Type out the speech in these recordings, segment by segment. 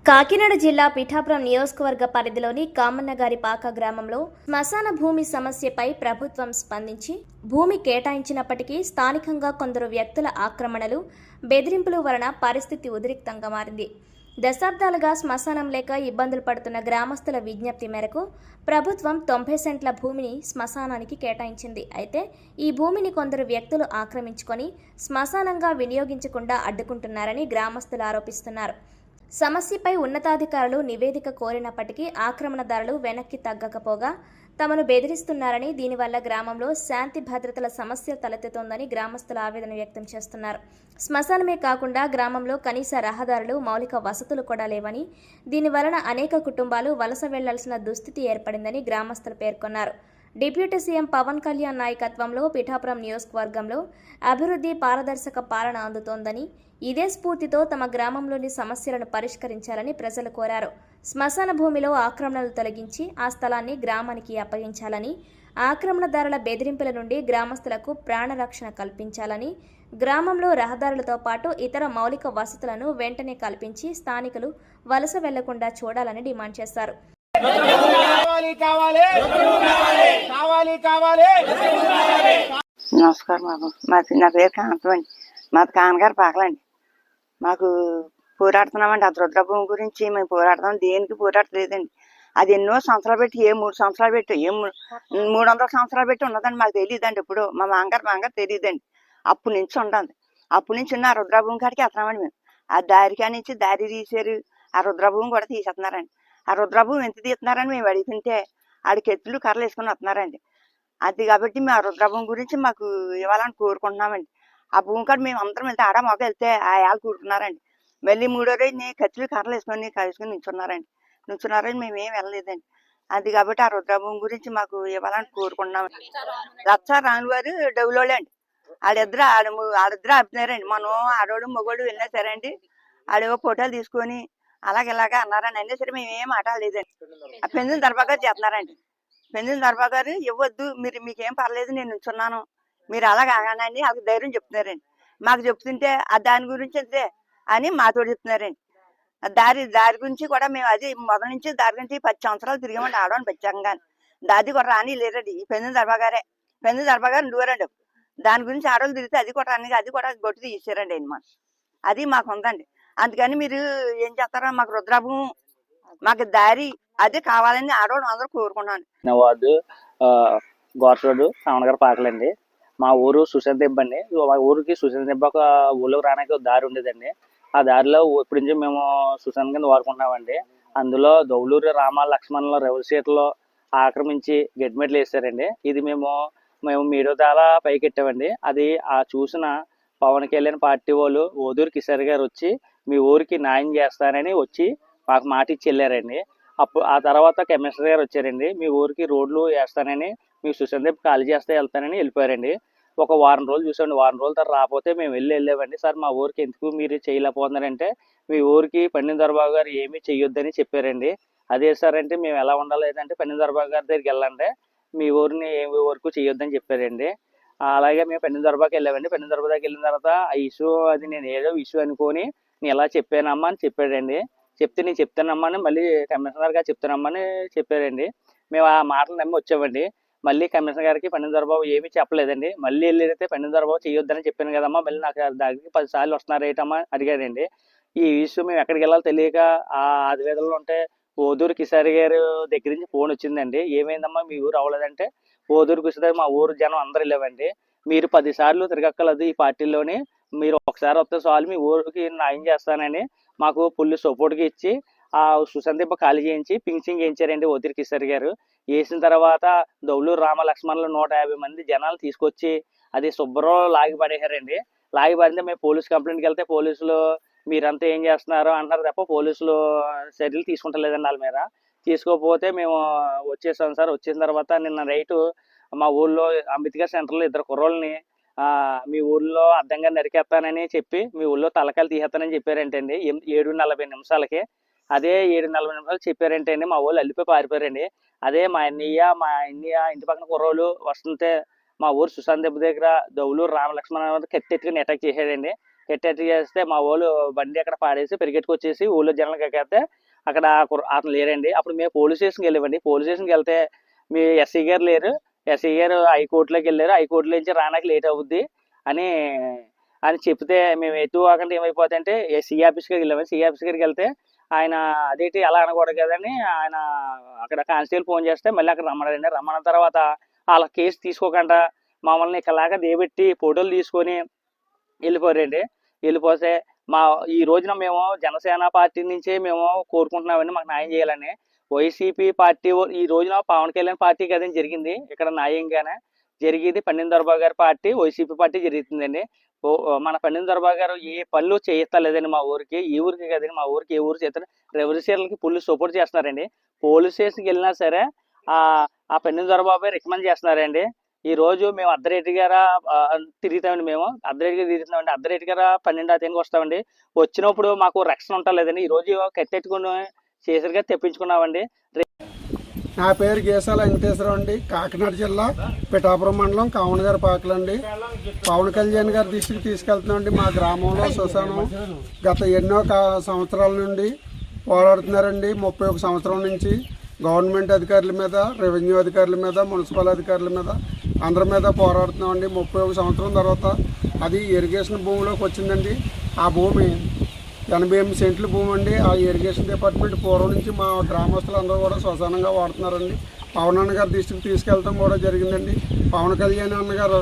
కాకినాడ జిల్లా పిఠాపురం నియోజకవర్గ పరిధిలోని కామన్నగారిపాక గ్రామంలో శ్మశాన భూమి సమస్యపై ప్రభుత్వం స్పందించి భూమి కేటాయించినప్పటికీ స్థానికంగా కొందరు వ్యక్తుల ఆక్రమణలు, బెదిరింపుల వలన పరిస్థితి ఉద్రిక్తంగా మారింది. దశాబ్దాలుగా శ్మశానం లేక ఇబ్బందులు పడుతున్న గ్రామస్తుల విజ్ఞప్తి మేరకు ప్రభుత్వం 90 సెంట్ల భూమిని శ్మశానానికి కేటాయించింది. అయితే ఈ భూమిని కొందరు వ్యక్తులు ఆక్రమించుకొని శ్మశానంగా వినియోగించకుండా అడ్డుకుంటున్నారని గ్రామస్తులు ఆరోపిస్తున్నారు. సమస్యపై ఉన్నతాధికారులు నివేదిక కోరినప్పటికీ ఆక్రమణదారులు వెనక్కి తగ్గకపోగా తమను బెదిరిస్తున్నారని, దీనివల్ల గ్రామంలో శాంతి భద్రతల సమస్య తలెత్తుతోందని గ్రామస్తులు ఆవేదన వ్యక్తం చేస్తున్నారు. శ్మశానమే కాకుండా గ్రామంలో కనీస రహదారులు, మౌలిక వసతులు కూడా లేవని, దీనివలన అనేక కుటుంబాలు వలస వెళ్లాల్సిన దుస్థితి ఏర్పడిందని గ్రామస్తులు పేర్కొన్నారు. డిప్యూటీ సీఎం పవన్ కళ్యాణ్ నాయకత్వంలో పిఠాపురం నియోజకవర్గంలో అభివృద్ధి, పారదర్శక పాలన అందుతోందని, ఇదే స్ఫూర్తితో తమ గ్రామంలోని సమస్యలను పరిష్కరించాలని ప్రజలు కోరారు. శ్మశాన భూమిలో ఆక్రమణలు తొలగించి ఆ స్థలాన్ని గ్రామానికి అప్పగించాలని, ఆక్రమణదారుల బెదిరింపుల నుండి గ్రామస్తులకు ప్రాణరక్షణ కల్పించాలని, గ్రామంలో రహదారులతో పాటు ఇతర మౌలిక వసతులను వెంటనే కల్పించి స్థానికులు వలస వెళ్లకుండా చూడాలని డిమాండ్ చేశారు. నమస్కారం బాబు. నా పేరు కాంతమండి. మాది కానగారు పాకలండి. మాకు పోరాడుతున్నామండి. ఆ రుద్రభూమి గురించి మేము పోరాడుతున్నాం. దేనికి పోరాడలేదండి. అది ఎన్నో సంవత్సరాలు పెట్టి, 3 సంవత్సరాలు పెట్టి, 300 సంవత్సరాలు పెట్టి ఉన్నదండి. మాకు తెలియదండి. ఇప్పుడు మా మాంగారు తెలియదండి. అప్పటి నుంచి ఉండండి. అప్పటి నుంచి ఉన్న ఆ రుద్రభూమి కాడికి వెళ్తున్నామండి మేము. ఆ దారికా నుంచి దారి తీసారు. ఆ రుద్రభూమి కూడా తీసేస్తున్నారండి. ఆ రుద్రభూమి ఎంత తీస్తున్నారని మేము అడుగుతుంటే ఆడికి ఎత్తులు కర్రలు వేసుకుని వస్తున్నారండి. అది కాబట్టి మేము ఆ రుద్రభూమి గురించి మాకు ఇవ్వాలని కోరుకుంటున్నామండి. ఆ భూమి కాడ మేము అందరం వెళ్తే ఆడ మాకు వెళ్తే ఆ యాళ్ళు కూరుకున్నారండి. మళ్ళీ 3వ రోజు కత్తులు కర్రలు వేసుకొని నుంచున్నారని మేము ఏం వెళ్ళలేదండి. అది కాబట్టి ఆ రుద్రభూమి గురించి మాకు ఇవ్వాలని కోరుకుంటున్నామండి. రచ్చా రాని వారు డబ్బులోళ్ళే అండి. ఆడిద్దరు ఆపుతున్నారండి. మనం ఆడోడు మొగోడు వెళ్ళినా సరే అండి, ఆడేవో ఫోటోలు తీసుకొని ఇలాగా అన్నారని అయినా సరే మేము ఏం మాట్లాడలేదండి. ఆ పెందుల దర్బాగారు చేస్తున్నారండి. పెందుల దర్బాగారు ఇవ్వద్దు, మీకేం పర్లేదు, నేను నుంచున్నాను, మీరు ఆగానండి వాళ్ళకి ధైర్యం చెప్తున్నారండి. మాకు చెప్తుంటే దాని గురించి అంతే అని మాతో చెప్తున్నారండి. దారి గురించి కూడా మేము అది మొదటి నుంచి దారి గురించి 10 సంవత్సరాలు తిరిగామండి. ఆడవాడిని ప్రత్యేకంగా దాది కూడా రాని లేరండి. ఈ పెందుల దర్బాగారు ఉండేవారండి. దాని గురించి ఆడవాళ్ళు తిరిగితే అది కూడా రాని, అది కూడా గొట్టు తీసారండి ఆయన. మాకు అది మాకు ఉందండి. అందుకని మీరు ఏం చేస్తారో మాకు రుద్రభూమి, మాకు దారి అదే కావాలని ఆడవాళ్ళు అందరూ కోరుకున్నాను. వార్డు గోర్సోడు కామనగారి పాకలండి. మా ఊరు సుశాంత్ దెబ్బ అండి. మా ఊరికి సుశాంత్ దెబ్బ ఒక ఊళ్ళోకి రానికి దారి ఉండేదండి. ఆ దారిలో ఇప్పటి నుంచి మేము సుశాంత్ కింద వాడుకుంటున్నామండి. అందులో దౌలూరు రామ లక్ష్మణులు రెవల్ సీట్లో ఆక్రమించి గడ్మెట్లు వేసారండి. ఇది మేము మీడియా ద్వారా పైకి ఎట్టామండి. అది ఆ చూసిన పవన్ కళ్యాణ్ పార్టీ వాళ్ళు ఓదూరు కిషోర్ గారు వచ్చి మీ ఊరికి న్యాయం చేస్తారని వచ్చి మాకు మాట ఇచ్చి వెళ్ళారండి. ఆ తర్వాత కమిషనర్ గారు వచ్చారండి. మీ ఊరికి రోడ్లు వేస్తానని, మీ సుశాంత్ దెబ్బ ఖాళీ చేస్తే వెళ్తానని వెళ్ళిపోయారండి. ఒక వారం రోజులు చూసామండి. వారం రోజుల తర్వాత రాకపోతే మేము వెళ్ళామండి. సార్ మా ఊరికి ఎందుకు మీరు చేయలేకపోతున్నారంటే, మీ ఊరికి పండిన దర్బాబు గారు ఏమీ చెయ్యొద్దని చెప్పారండి. అదే సార్ అంటే మేము ఎలా ఉండాలేదంటే పండిన దర్బాబు గారి దగ్గరికి వెళ్ళండి, మీ ఊరిని ఏమి వరకు చెయ్యొద్దని చెప్పారండి. అలాగే మేము పండిన దర్బాకి వెళ్ళామండి. పండిన దర్బా దగ్గర వెళ్ళిన తర్వాత ఆ ఇష్యూ అది నేను ఏదో ఇష్యూ అనుకొని నేను ఎలా చెప్పానమ్మా అని చెప్పాడండి. చెప్తే నేను చెప్తానమ్మా అని మళ్ళీ కమిషనర్ గారు చెప్తానమ్మా అని చెప్పారండి. మేము ఆ మాటలు నమ్మి వచ్చామండి. మళ్ళీ కమిషనర్ గారికి పండిన దొరబాబు ఏమీ చెప్పలేదండి. మళ్ళీ వెళ్ళితే పండిన దొరబాబు చేయొద్దని చెప్పాను కదమ్మా, మళ్ళీ నాకు దగ్గరికి 10 సార్లు వస్తున్నారు ఏంటమ్మా అడిగాడండి. ఈ ఇష్యూ మేము ఎక్కడికి వెళ్ళాలో తెలియక ఆ ఆదివేదనలో ఉంటే ఓదూరు కిషోర్ గారు దగ్గర నుంచి ఫోన్ వచ్చిందండి. ఏమైందమ్మా మీ ఊరు అవ్వలేదంటే, ఓదూరు కిషోర్ మా ఊరు జనం అందరు వెళ్ళామండి. మీరు 10 సార్లు తిరగక్కర్లేదు ఈ పార్టీలోని, మీరు ఒకసారి వస్తే చాలు మీ ఊరికి న్యాయం చేస్తానని మాకు ఫుల్ సపోర్ట్గా ఇచ్చి ఆ సుశాంత్ దెబ్బ ఖాళీ చేయించి పింఛింగ్ చేయించారండి ఓదూరు కిషోర్ గారు. వేసిన తర్వాత దౌలూరు రామ లక్ష్మణులు 150 మంది జనాలు తీసుకొచ్చి అది శుభ్రం లాగి పడేశారండి. లాగి పడితే మేము పోలీస్ కంప్లైంట్కి వెళ్తే పోలీసులు మీరంతా ఏం చేస్తున్నారు అంటారు తప్ప పోలీసులు చర్యలు తీసుకుంటలేదండి వాళ్ళ మీద. తీసుకోకపోతే మేము వచ్చేసాం సార్. వచ్చిన తర్వాత నిన్న నైటు మా ఊళ్ళో అంబేద్కర్ సెంటర్లో 2 కుర్రోళ్ళని మీ ఊళ్ళో అడ్డంగా నరికేస్తానని చెప్పి మీ ఊళ్ళో తలకాయలు తీసేస్తానని చెప్పారంటండి 7:40 నిమిషాలకి. అదే 7:40 నిమిషాలు చెప్పారంటండి మా ఊళ్ళు అల్లిపోయి పారిపోయారండి. అదే మా అన్నయ్య ఇంటి పక్కన కుర్రోళ్ళు వస్తుంటే మా ఊరు సుశాంత్ దెబ్బ దగ్గర దౌలూరు రామలక్ష్మణ కత్తెట్టుకుని అటాక్ చేశాడండి. కెట్టెట్ చేస్తే మా వాళ్ళు బండి అక్కడ పాడేసి పరిగెట్టుకొచ్చేసి ఊళ్ళో జనాలకు ఎక్కేస్తే అక్కడ అతను లేరండి. అప్పుడు మేము పోలీస్ స్టేషన్కి వెళ్ళామండి. పోలీస్ స్టేషన్కి వెళ్తే మీ ఎస్ఐ గారు లేరు, ఎస్ఐ గారు హైకోర్టులోకి వెళ్ళారు, హైకోర్టులో నుంచి రావడానికి లేట్ అవుద్ది అని అని చెప్తే మేము ఎటు కాకుండా ఏమైపోతుందంటే సిఐ ఆఫీస్ గారికి వెళ్ళాము. సిఐ ఆఫీస్ గారికి వెళ్తే ఆయన అదేంటి అలా అనకూడదు కదని ఆయన అక్కడ కానిస్టేబుల్ ఫోన్ చేస్తే మళ్ళీ అక్కడ రమ్మన్నారండి. రమ్మన్న తర్వాత వాళ్ళ కేసు తీసుకోకుండా మమ్మల్ని ఇక్కడలాగా దేబెట్టి ఫోటోలు తీసుకొని వెళ్ళిపోయారండి. వెళ్ళిపోతే ఈ రోజున మేము జనసేన పార్టీ నుంచే మేము కోరుకుంటున్నామండి మాకు న్యాయం చేయాలని. వైసీపీ పార్టీ ఈ రోజున పవన్ కళ్యాణ్ పార్టీ కదండి జరిగింది, ఇక్కడ న్యాయంగానే జరిగేది పండిన దొరబాబు గారి పార్టీ వైసీపీ పార్టీ జరుగుతుందండి. మన పండిన దొరబాబు గారు ఏ పనులు చేయలేదండి మా ఊరికి, ఈ ఊరికి కదండి మా ఊరికి ఏ ఊరు చేస్తారు. రెవల్యూషన్లకి ఫుల్ సపోర్ట్ చేస్తున్నారండి. పోలీస్ స్టేషన్కి వెళ్ళినా సరే ఆ పండిన దొరబాబు రికమెండ్ చేస్తున్నారండి. ఈ రోజు మేము అర్ధరేటి గారా తిరుగుతామండి, మేము అర్ధరేటి గారు తిరుగుతున్నామండి. అర్ధరేటి గారా 12 వస్తామండి. వచ్చినప్పుడు మాకు రక్షణ ఉంటలేదండి. ఈ రోజు కట్టెట్టుకుని చేసరిగా తెప్పించుకున్నామండి. నా పేరు గేసాల వెంకటేశ్వరరావు అండి, కాకినాడ జిల్లా పిఠాపురం మండలం కామనగారి పాకలండి. పవన్ కళ్యాణ్ గారి దృష్టికి తీసుకెళ్తున్నామండి. మా గ్రామంలో శ్మశానం గత ఎన్నో సంవత్సరాల నుండి పోరాడుతున్నారండి. 31 సంవత్సరం నుంచి గవర్నమెంట్ అధికారుల మీద, రెవెన్యూ అధికారుల మీద, మున్సిపల్ అధికారుల మీద అందరి మీద పోరాడుతున్నామండి. 31 సంవత్సరం తర్వాత అది ఇరిగేషన్ భూమిలోకి వచ్చిందండి. ఆ భూమి 88 సెంట్ల భూమి అండి. ఆ ఇరిగేషన్ డిపార్ట్మెంట్ పూర్వం నుంచి మా గ్రామస్తులందరూ కూడా శ్మశానంగా వాడుతున్నారండి. పవన్ అన్న గారి దృష్టికి తీసుకెళ్ళడం కూడా జరిగిందండి. పవన్ కళ్యాణ్ అన్న గారు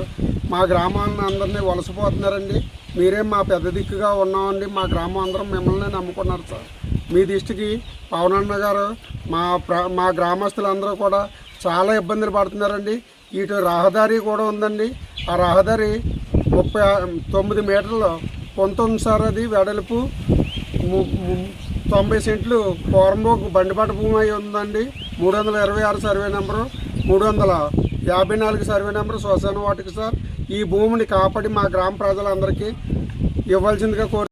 మా గ్రామాన్ని అందరినీ వలసపోతున్నారండి. మీరే మా పెద్ద దిక్కుగా ఉన్నామండి, మా గ్రామం అందరం మిమ్మల్ని నమ్ముకున్నారు సార్. మీ దృష్టికి పవన్ అన్న గారు మా గ్రామస్తులందరూ కూడా చాలా ఇబ్బందులు పడుతున్నారండి. ఇటు రహదారి కూడా ఉందండి. ఆ రహదారి 39 మీటర్లు 19 సార్, అది వెడల్పు 90 సెంట్లు పూర్వంలో బండిపాట భూమి అయి ఉందండి. 326 సర్వే నెంబరు, 354 సర్వే నెంబరు శ్మశాన వాటికి సార్. ఈ భూమిని కాపాడి మా గ్రామ ప్రజలందరికీ ఇవ్వాల్సిందిగా కోరు.